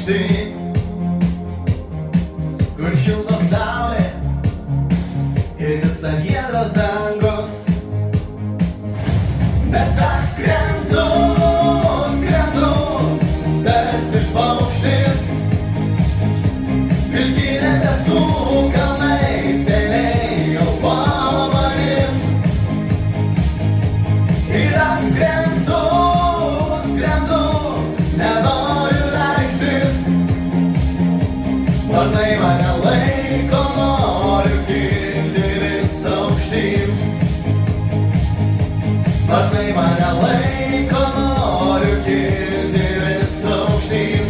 aukšti, kur šildo saulė ir visa giedras dangus. Bet aš skrendu, skrendu, tarsi paukštis, pilki debesų kalnai seniai jau po manim. Ir aš skrendu, skrendu, nenoriu leistis, sparnai mane laiko, noriu kilti vis aukštyn. Sparnai mane laiko, noriu kilti vis aukštyn.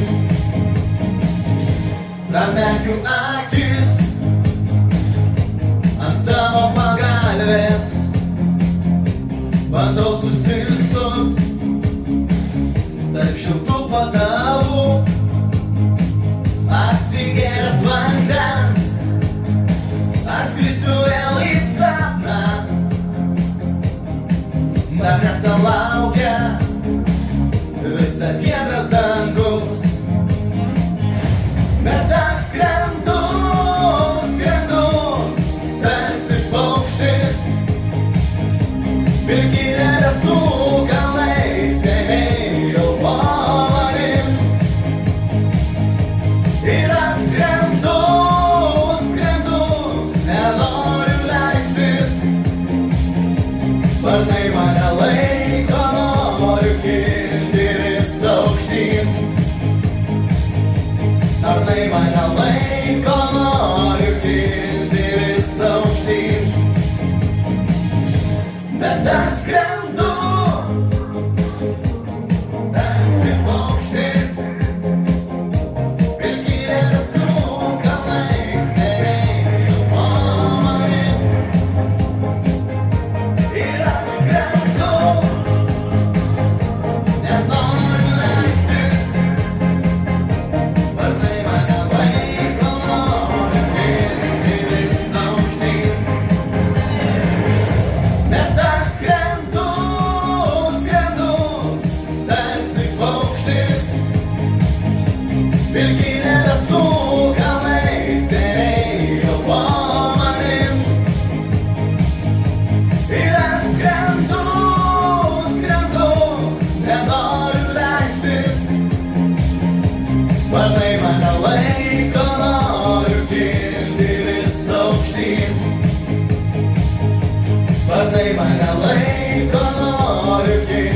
Pramerkiu akis ant savo pagalvės, bandau susisukt tarp šiltų patalų, atsigėręs vandens, aš skrisiu vėl į sapną. Manęs ten laukia visa giedras dangus. Bet aš skrendu, skrendu, tarsi paukštis, pilki debesų kalnai seniai jau po manim. Ir aš skrendu, skrendu, nenoriu leistis, sparnai mane laiko, noriu kilti vis aukštyn. Sparnai mane laiko, noriu kilti vis aukštyn. Bet aš skrendu, tarsi paukštis, pilki debesų kalnai seniai jau po manim. Ir aš skrendu, nenoriu leistis, sparnai mane laiko, noriu kilti vis aukštyn. Bet aš skrendu, skrendu, tarsi paukštis, pilki debesų kalnai seniai jau po manim. Ir aš skrendu, skrendu, nenoriu leistis, sparnai mane laiko, noriu kilti vis aukštyn. Sparnai mane laiko, noriu kilti